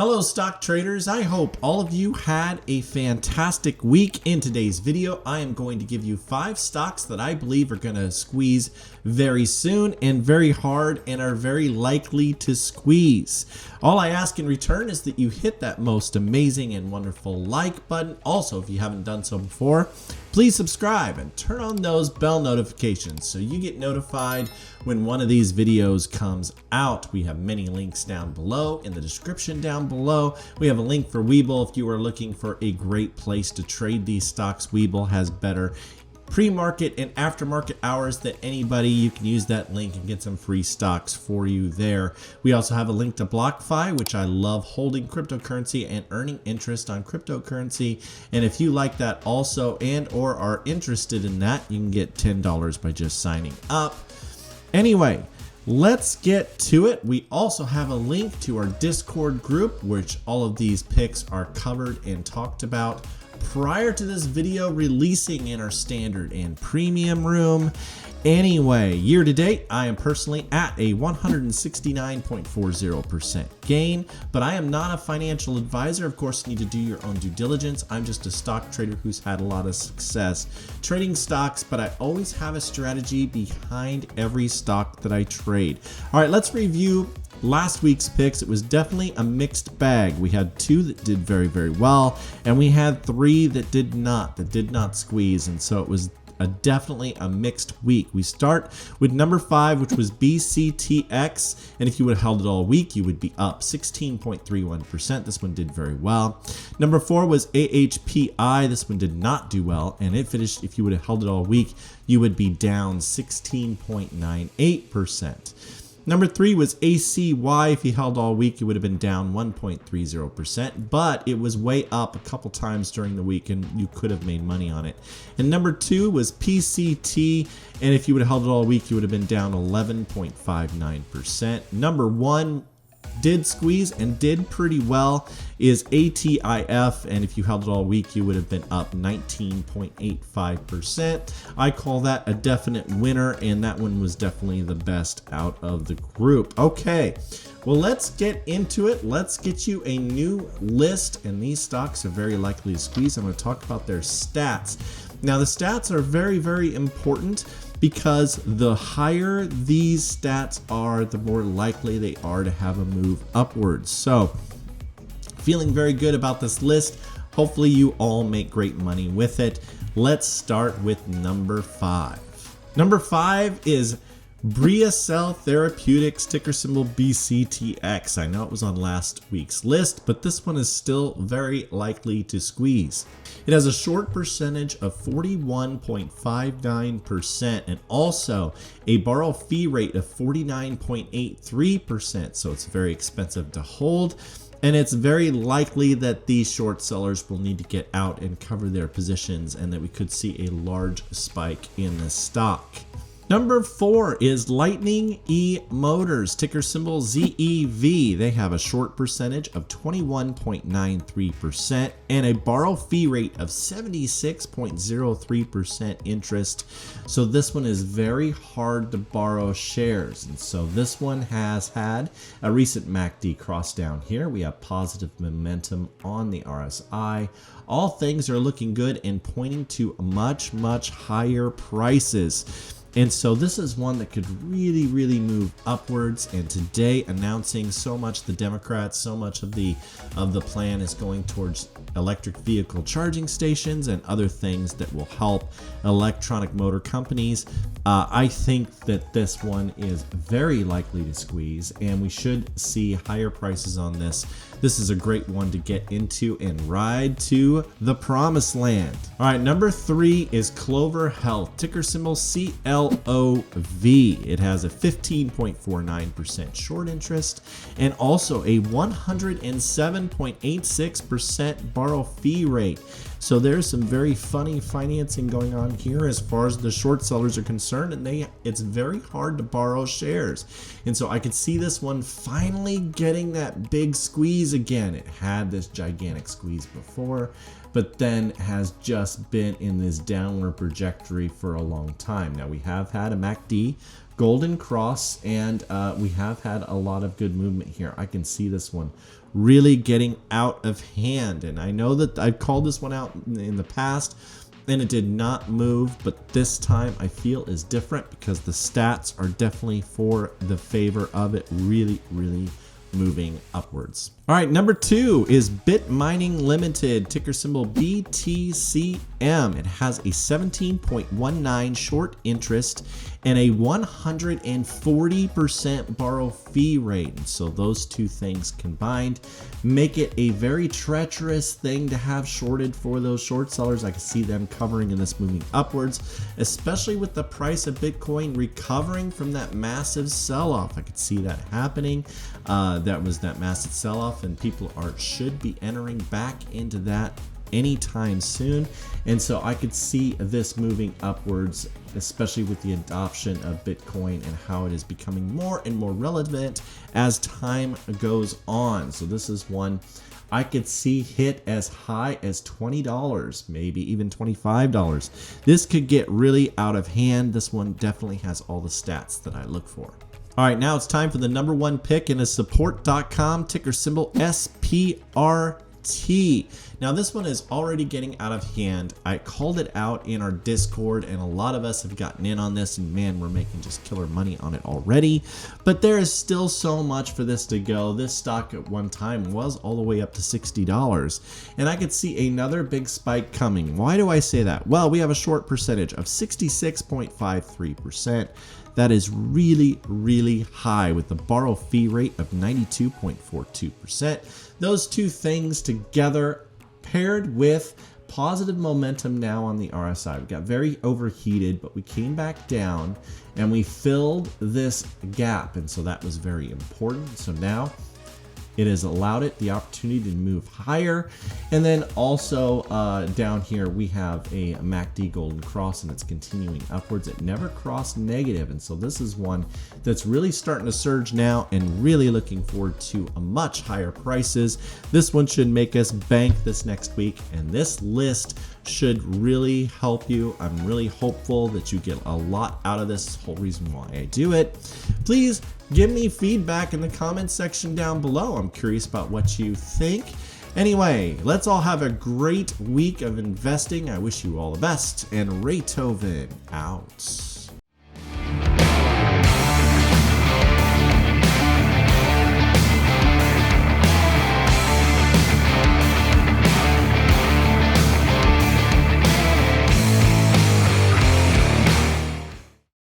Hello stock traders, I hope all of you had a fantastic week. In today's video, I am going to give you 5 stocks that I believe are going to squeeze very soon and very hard and are very likely to squeeze. All I ask in return is that you hit that most amazing and wonderful like button. Also, if you haven't done so before, please subscribe and turn on those bell notifications so you get notified when one of these videos comes out. We have many links down below in the description down below. We have a link for Webull if you are looking for a great place to trade these stocks. Webull has better pre-market and aftermarket hours than anybody. You can use that link and get some free stocks for you there. We also have a link to BlockFi, which I love holding cryptocurrency and earning interest on cryptocurrency. And if you like that also and or are interested in that, you can get $10 by just signing up. Anyway, let's get to it. We also have a link to our Discord group, which all of these picks are covered and talked about prior to this video releasing in our standard and premium room. Anyway, year to date, I am personally at a 169.40% gain, but I am not a financial advisor. Of course, you need to do your own due diligence. I'm just a stock trader who's had a lot of success trading stocks, but I always have a strategy behind every stock that I trade. All right, let's review last week's picks. It was definitely a mixed bag. We had 2 that did very, very well, and we had 3 that did not squeeze, and so it was definitely a mixed week. We start with number 5, which was BCTX, and if you would have held it all week, you would be up 16.31%. This one did very well. Number 4 was AHPI. This one did not do well, and it finished, if you would have held it all week, you would be down 16.98%. Number 3 was ACY. If you held all week, you would have been down 1.30%, but it was way up a couple times during the week and you could have made money on it. And number 2 was PCT, and if you would have held it all week, you would have been down 11.59%. Number 1 did squeeze and did pretty well is ATIF, and if you held it all week, you would have been up 19.85%. I call that a definite winner, and that one was definitely the best out of the group. Okay, well, let's get into it. Let's get you a new list, and these stocks are very likely to squeeze. I'm going to talk about their stats. Now, the stats are very, very important, because the higher these stats are, the more likely they are to have a move upwards. So, feeling very good about this list. Hopefully you all make great money with it. Let's start with number 5. Number 5 is Briacell Therapeutics, ticker symbol BCTX. I know it was on last week's list, but this one is still very likely to squeeze. It has a short percentage of 41.59% and also a borrow fee rate of 49.83%, so it's very expensive to hold. And it's very likely that these short sellers will need to get out and cover their positions, and that we could see a large spike in this stock. Number 4 is Lightning E Motors, ticker symbol ZEV. They have a short percentage of 21.93% and a borrow fee rate of 76.03% interest. So this one is very hard to borrow shares. And so this one has had a recent MACD cross down here. We have positive momentum on the RSI. All things are looking good and pointing to much, much higher prices. And so this is one that could really, really move upwards. And today, announcing so much, the Democrats, so much of the plan is going towards electric vehicle charging stations and other things that will help electronic motor companies. I think that this one is very likely to squeeze, and we should see higher prices on this. This is a great one to get into and ride to the promised land. All right, number 3 is Clover Health, ticker symbol CLOV. It has a 15.49% short interest and also a 107.86% borrow fee rate. So there's some very funny financing going on here as far as the short sellers are concerned, and it's very hard to borrow shares. And so I could see this one finally getting that big squeeze again. It had this gigantic squeeze before, but then has just been in this downward trajectory for a long time. Now we have had a MACD golden cross, and we have had a lot of good movement here. I can see this one really getting out of hand, and I know that I've called this one out in the past and it did not move, but this time I feel is different because the stats are definitely for the favor of it really moving upwards. All right, number 2 is Bit Mining Limited, ticker symbol BTCM. It has a 17.19 short interest and a 140% borrow fee rate. And so those two things combined make it a very treacherous thing to have shorted for those short sellers. I can see them covering in this moving upwards, especially with the price of Bitcoin recovering from that massive sell-off. I could see that happening. That was that massive sell-off, and people should be entering back into that anytime soon. And so I could see this moving upwards, especially with the adoption of Bitcoin and how it is becoming more and more relevant as time goes on. So this is one I could see hit as high as $20, maybe even $25. This could get really out of hand. This one definitely has all the stats that I look for. All right, now it's time for the number 1 pick in a support.com, ticker symbol SPRT. Now this one is already getting out of hand. I called it out in our Discord, and a lot of us have gotten in on this, and man, we're making just killer money on it already. But there is still so much for this to go. This stock at one time was all the way up to $60, and I could see another big spike coming. Why do I say that? Well, we have a short percentage of 66.53%. That is really high with the borrow fee rate of 92.42%. Those two things together, paired with positive momentum now on the RSI. We got very overheated, but we came back down and we filled this gap. And so that was very important. So now it has allowed it the opportunity to move higher. And then also down here, we have a MACD golden cross, and it's continuing upwards. It never crossed negative. And so this is one that's really starting to surge now and really looking forward to a much higher prices. This one should make us bank this next week, and this list should really help you. I'm really hopeful that you get a lot out of this. Whole reason why I do it. Please give me feedback in the comment section down below. I'm curious about what you think. Anyway, let's all have a great week of investing. I wish you all the best, and Raythoven out.